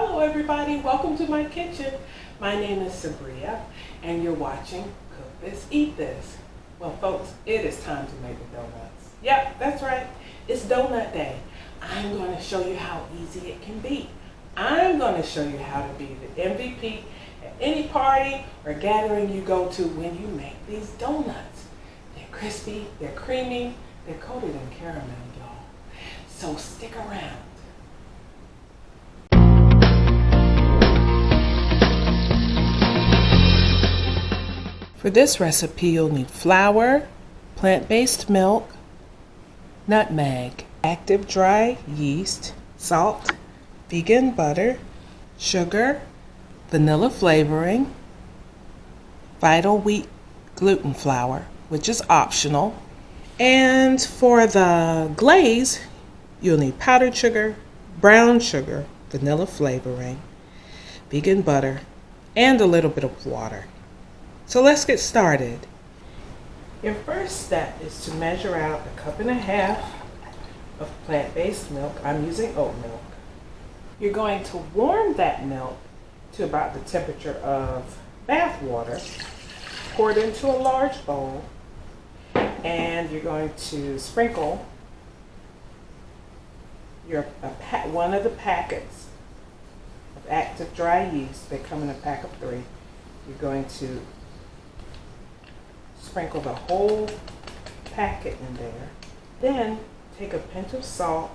Hello everybody, welcome to my kitchen. My name is Sabria and you're watching Cook This, Eat This. Well folks, it is time to make the donuts. Yep, that's right, it's donut day. I'm going to show you how easy it can be. I'm going to show you how to be the MVP at any party or gathering you go to when you make these donuts. They're crispy, they're creamy, they're coated in caramel, y'all. So stick around. For this recipe, you'll need flour, plant-based milk, nutmeg, active dry yeast, salt, vegan butter, sugar, vanilla flavoring, vital wheat gluten flour, which is optional. And for the glaze, you'll need powdered sugar, brown sugar, vanilla flavoring, vegan butter, and a little bit of water. So let's get started. Your first step is to measure out 1.5 cups of plant-based milk. I'm using oat milk. You're going to warm that milk to about the temperature of bath water. Pour it into a large bowl, and you're going to sprinkle one of the packets of active dry yeast. They come in a pack of 3. You're going to sprinkle the whole packet in there. Then take a pinch of salt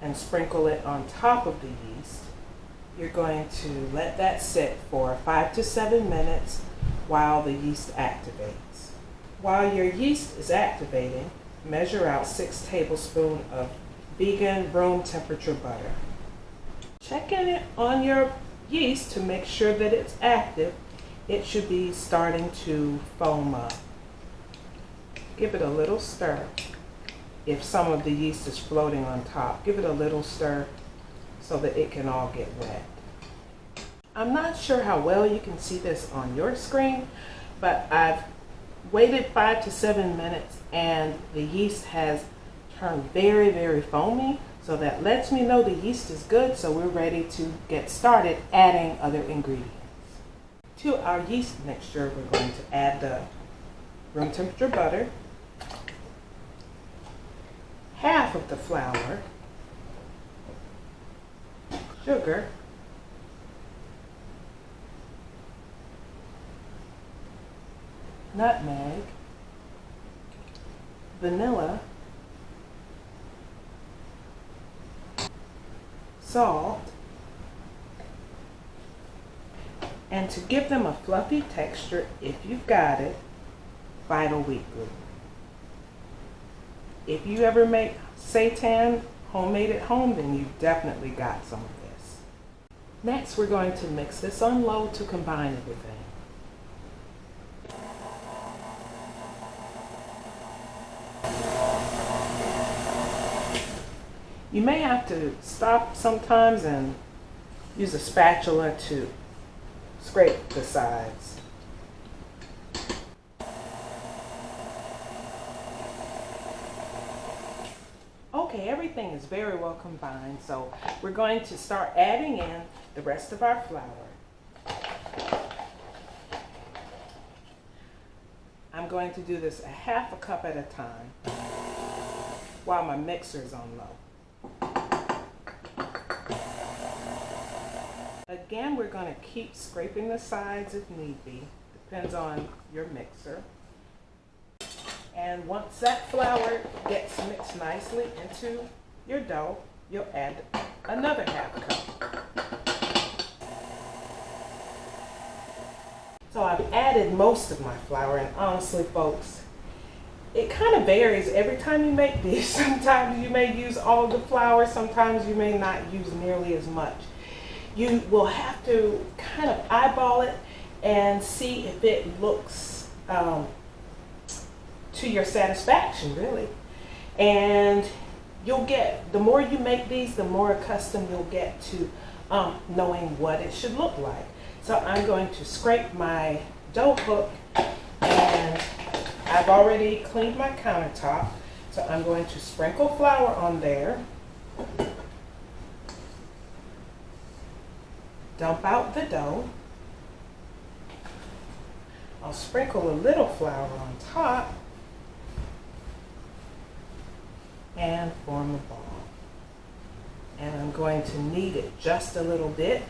and sprinkle it on top of the yeast. You're going to let that sit for 5 to 7 minutes while the yeast activates. While your yeast is activating, measure out 6 tablespoons of vegan room temperature butter. Check in on your yeast to make sure that it's active. It should be starting to foam up. Give it a little stir. If some of the yeast is floating on top, give it a little stir so that it can all get wet. I'm not sure how well you can see this on your screen, but I've waited 5 to 7 minutes and the yeast has turned very, very foamy. So that lets me know the yeast is good, so we're ready to get started adding other ingredients. To our yeast mixture, we're going to add the room temperature butter, half of the flour, sugar, nutmeg, vanilla, salt, and to give them a fluffy texture, if you've got it, vital wheat gluten. If you ever make seitan homemade at home, then you've definitely got some of this. Next, we're going to mix this on low to combine everything. You may have to stop sometimes and use a spatula to scrape the sides. Okay, everything is very well combined, so we're going to start adding in the rest of our flour. I'm going to do this 1/2 cup at a time while my mixer is on low. Again, we're going to keep scraping the sides if need be. Depends on your mixer. And once that flour gets mixed nicely into your dough, you'll add another 1/2 cup. So I've added most of my flour, and honestly, folks, it kind of varies every time you make these. Sometimes you may use all the flour, sometimes you may not use nearly as much. You will have to kind of eyeball it and see if it looks to your satisfaction, really. And you'll get, the more you make these, the more accustomed you'll get to knowing what it should look like. So I'm going to scrape my dough hook, and I've already cleaned my countertop. So I'm going to sprinkle flour on there. dump out the dough. I'll sprinkle a little flour on top and form a ball. And I'm going to knead it just a little bit.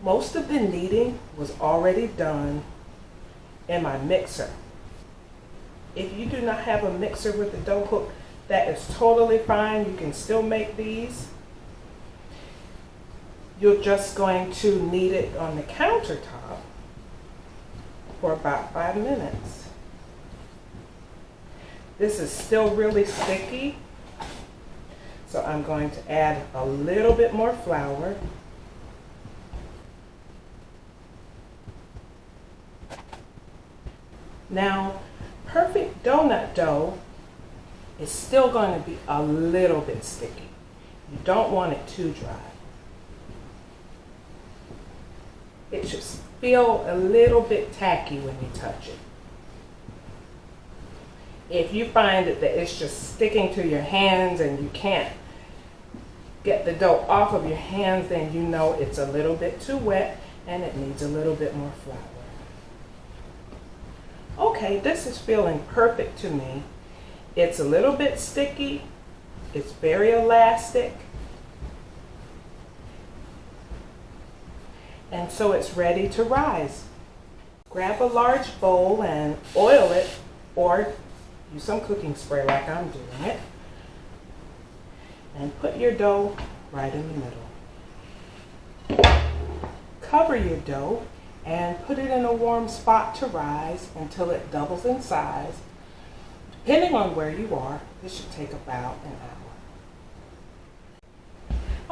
Most of the kneading was already done in my mixer. If you do not have a mixer with a dough hook, that is totally fine. You can still make these. You're just going to knead it on the countertop for about 5 minutes. This is still really sticky, so I'm going to add a little bit more flour. Now, perfect donut dough is still going to be a little bit sticky. You don't want it too dry. It should feel a little bit tacky when you touch it. If you find that it's just sticking to your hands and you can't get the dough off of your hands, then you know it's a little bit too wet and it needs a little bit more flour. Okay, this is feeling perfect to me. It's a little bit sticky. It's very elastic. And so it's ready to rise. Grab a large bowl and oil it, or use some cooking spray like I'm doing it. And put your dough right in the middle. Cover your dough and put it in a warm spot to rise until it doubles in size. Depending on where you are, this should take about an hour.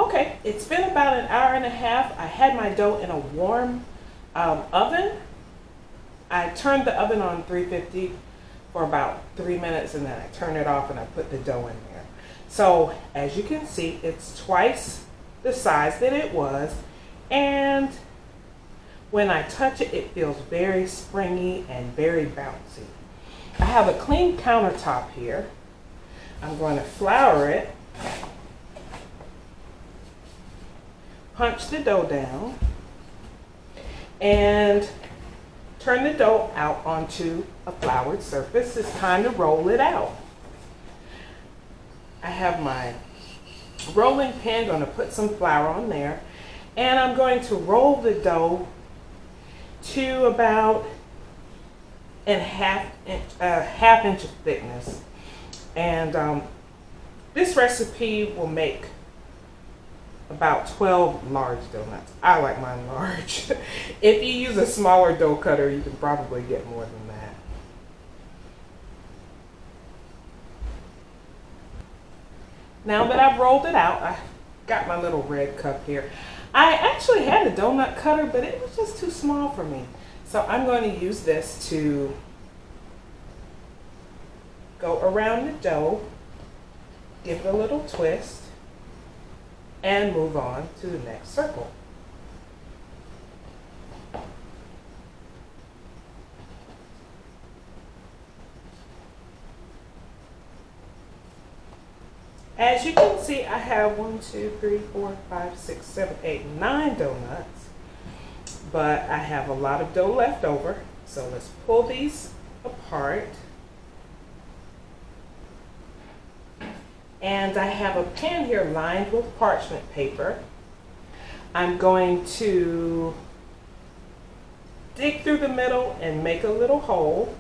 Okay, it's been about an hour and a half. I had my dough in a warm oven. I turned the oven on 350 for about 3 minutes and then I turned it off and I put the dough in there. So as you can see, it's twice the size that it was, and when I touch it, it feels very springy and very bouncy. I have a clean countertop here. I'm going to flour it, punch the dough down, and turn the dough out onto a floured surface. It's time to roll it out. I have my rolling pin, going to put some flour on there, and I'm going to roll the dough to about a half inch of thickness. And this recipe will make about 12 large donuts. I like mine large. If you use a smaller dough cutter, you can probably get more than that. Now that I've rolled it out, I got my little red cup here. I actually had a donut cutter, but it was just too small for me. So I'm going to use this to go around the dough, give it a little twist, and move on to the next circle. As you can see, I have 1, 2, 3, 4, 5, 6, 7, 8, 9 donuts, but I have a lot of dough left over. So let's pull these apart. And I have a pan here lined with parchment paper. I'm going to dig through the middle and make a little hole.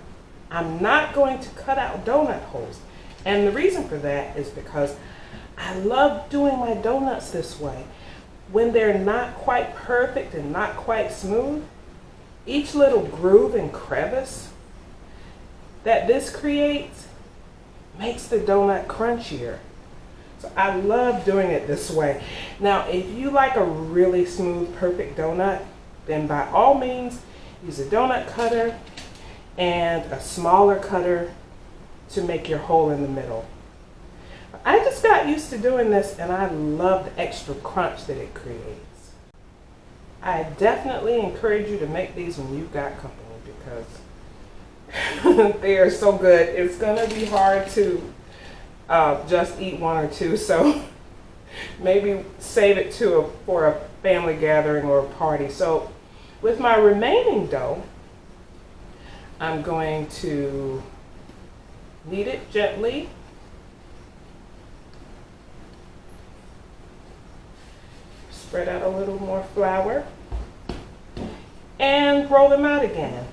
I'm not going to cut out donut holes. And the reason for that is because I love doing my donuts this way. When they're not quite perfect and not quite smooth, each little groove and crevice that this creates makes the donut crunchier. So I love doing it this way. Now, if you like a really smooth, perfect donut, then by all means, use a donut cutter and a smaller cutter to make your hole in the middle. I just got used to doing this and I love the extra crunch that it creates. I definitely encourage you to make these when you've got company because they are so good. It's going to be hard to just eat 1 or 2, so maybe save it for a family gathering or a party. So with my remaining dough, I'm going to knead it gently. Spread out a little more flour and roll them out again.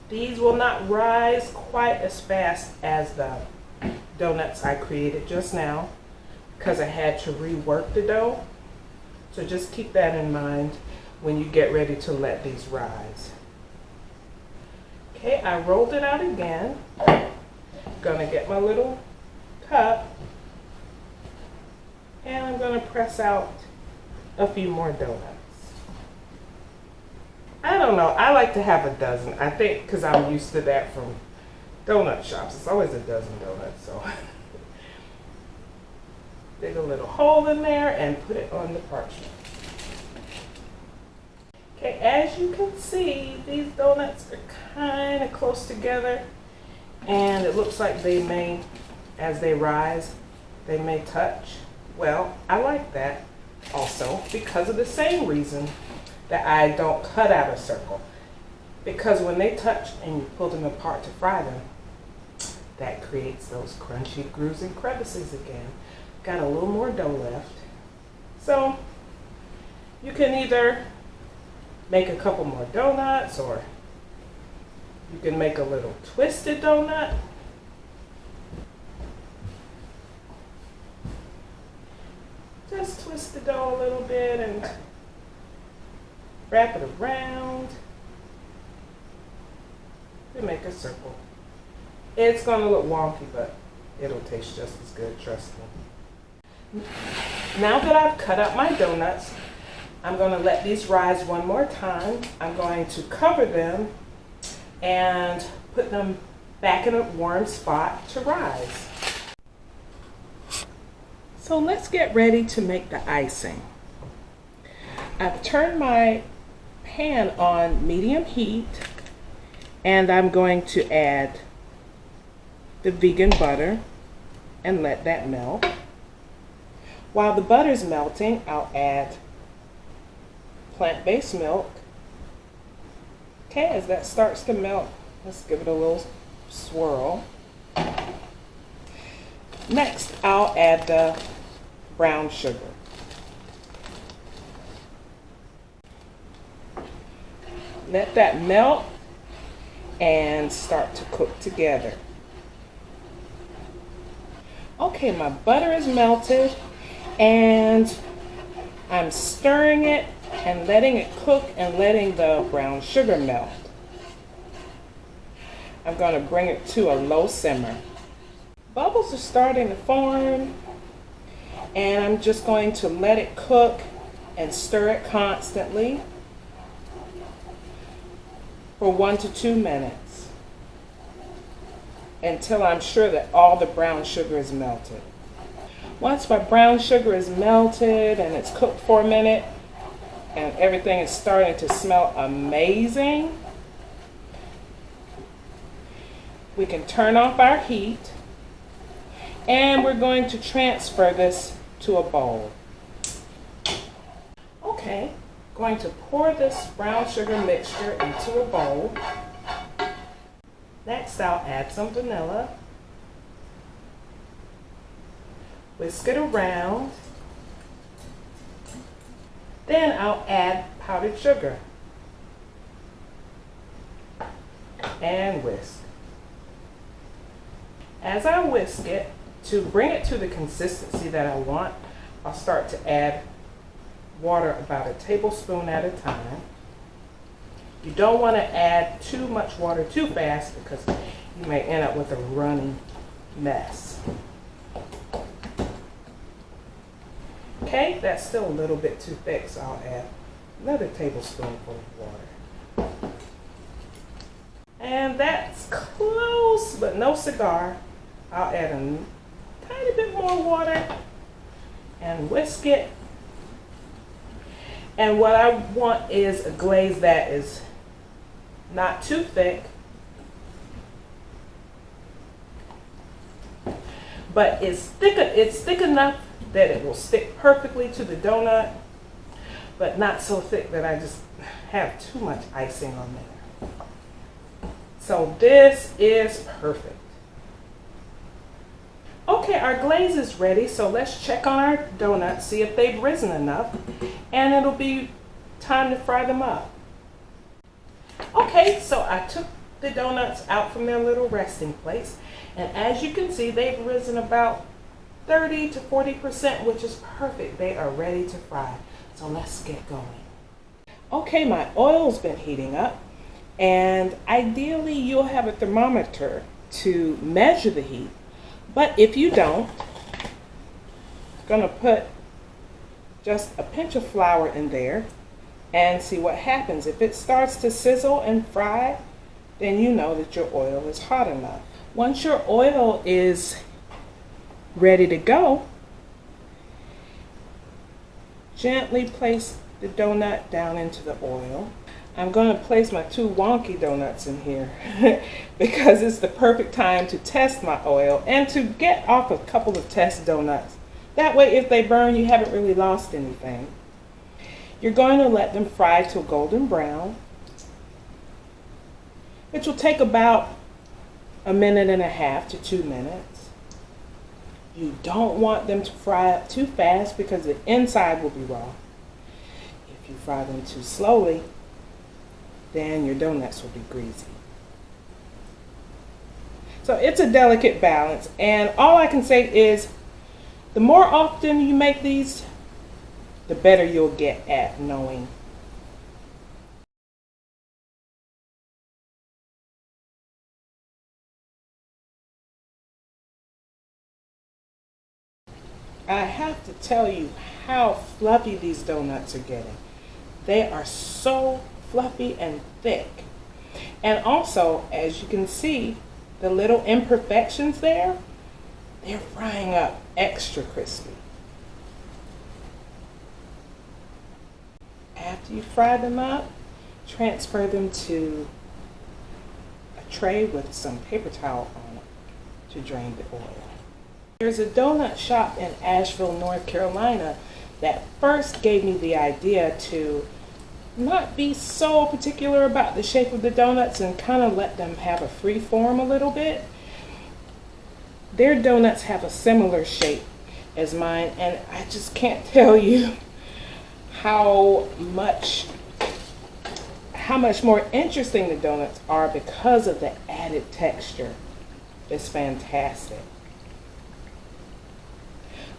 These will not rise quite as fast as the donuts I created just now because I had to rework the dough. So just keep that in mind when you get ready to let these rise. Okay, I rolled it out again. Gonna get my little cup and I'm gonna press out a few more donuts. I don't know, I like to have a dozen. I think because I'm used to that from donut shops. It's always a dozen donuts, so. Dig a little hole in there and put it on the parchment. Okay, as you can see, these donuts are kind of close together and it looks like they may, as they rise, they may touch. Well, I like that also because of the same reason that I don't cut out a circle. Because when they touch and you pull them apart to fry them, that creates those crunchy grooves and crevices again. Got a little more dough left. So you can either make a couple more donuts or you can make a little twisted donut. Just twist the dough a little bit and wrap it around to make a circle. It's going to look wonky, but it'll taste just as good, trust me. Now that I've cut up my donuts, I'm going to let these rise one more time. I'm going to cover them and put them back in a warm spot to rise. So let's get ready to make the icing. I've turned my pan on medium heat and I'm going to add the vegan butter and let that melt. While the butter's melting, I'll add plant-based milk. Okay, as that starts to melt, let's give it a little swirl. Next, I'll add the brown sugar. Let that melt and start to cook together. Okay, my butter is melted and I'm stirring it and letting it cook and letting the brown sugar melt. I'm going to bring it to a low simmer. Bubbles are starting to form and I'm just going to let it cook and stir it constantly for 1 to 2 minutes until I'm sure that all the brown sugar is melted. Once my brown sugar is melted and it's cooked for a minute and everything is starting to smell amazing, we can turn off our heat and we're going to transfer this to a bowl. Okay, going to pour this brown sugar mixture into a bowl. Next, I'll add some vanilla. Whisk it around. Then I'll add powdered sugar and whisk. As I whisk it, to bring it to the consistency that I want, I'll start to add water about a tablespoon at a time. You don't want to add too much water too fast because you may end up with a runny mess. Okay, that's still a little bit too thick, so I'll add another tablespoonful of water. And that's close, but no cigar. I'll add a tiny bit more water and whisk it. And what I want is a glaze that is not too thick, but it's thick enough that it will stick perfectly to the donut, but not so thick that I just have too much icing on there. So this is perfect. Okay, our glaze is ready, so let's check on our donuts, see if they've risen enough, and it'll be time to fry them up. Okay, so I took the donuts out from their little resting place, and as you can see, they've risen about 30 to 40%, which is perfect. They are ready to fry, so let's get going. Okay, my oil's been heating up, and ideally you'll have a thermometer to measure the heat. But if you don't, I'm gonna put just a pinch of flour in there and see what happens. If it starts to sizzle and fry, then you know that your oil is hot enough. Once your oil is ready to go, gently place the donut down into the oil. I'm going to place my 2 wonky donuts in here because it's the perfect time to test my oil and to get off a couple of test donuts. That way, if they burn, you haven't really lost anything. You're going to let them fry to golden brown, which will take about 1.5 minutes to 2 minutes. You don't want them to fry up too fast because the inside will be raw. If you fry them too slowly, then your donuts will be greasy. So it's a delicate balance, and all I can say is the more often you make these, the better you'll get at knowing. I have to tell you how fluffy these donuts are getting. They are so fluffy and thick. And also, as you can see, the little imperfections there, they're frying up extra crispy. After you fry them up, transfer them to a tray with some paper towel on it to drain the oil. There's a donut shop in Asheville, North Carolina that first gave me the idea to not be so particular about the shape of the donuts and kind of let them have a free form a little bit. Their donuts have a similar shape as mine, and I just can't tell you how much more interesting the donuts are because of the added texture. It's fantastic.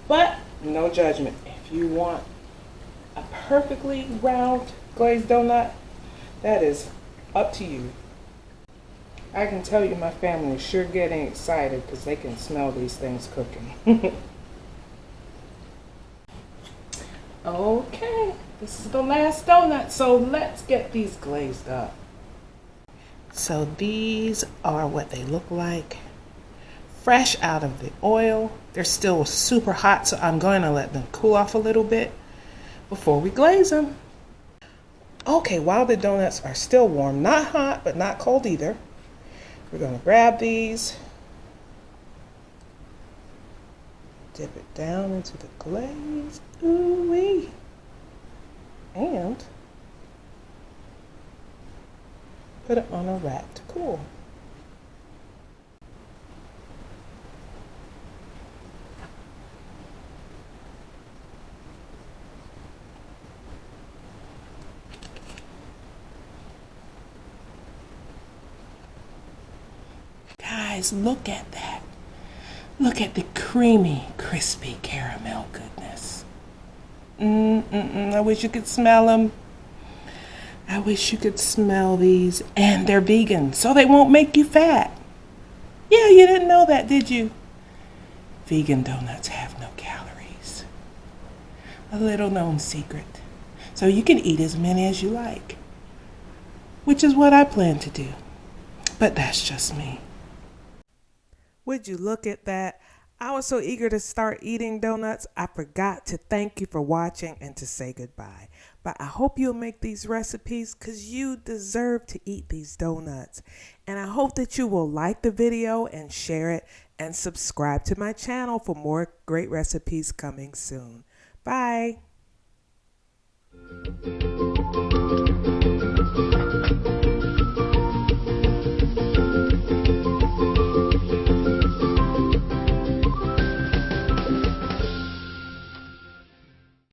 But no judgment. If you want a perfectly round glazed donut, that is up to you. I can tell you my family is sure getting excited because they can smell these things cooking. Okay, this is the last donut, so let's get these glazed up. So these are what they look like. Fresh out of the oil. They're still super hot, so I'm going to let them cool off a little bit before we glaze them. Okay, while the donuts are still warm, not hot, but not cold either, we're going to grab these, dip it down into the glaze, ooh-wee, and put it on a rack to cool. Guys, look at that. Look at the creamy, crispy caramel goodness. I wish you could smell them. I wish you could smell these. And they're vegan, so they won't make you fat. Yeah, you didn't know that, did you? Vegan donuts have no calories. A little known secret. So you can eat as many as you like, which is what I plan to do. But that's just me. Would you look at that? I was so eager to start eating donuts, I forgot to thank you for watching and to say goodbye. But I hope you'll make these recipes because you deserve to eat these donuts. And I hope that you will like the video and share it and subscribe to my channel for more great recipes coming soon. Bye.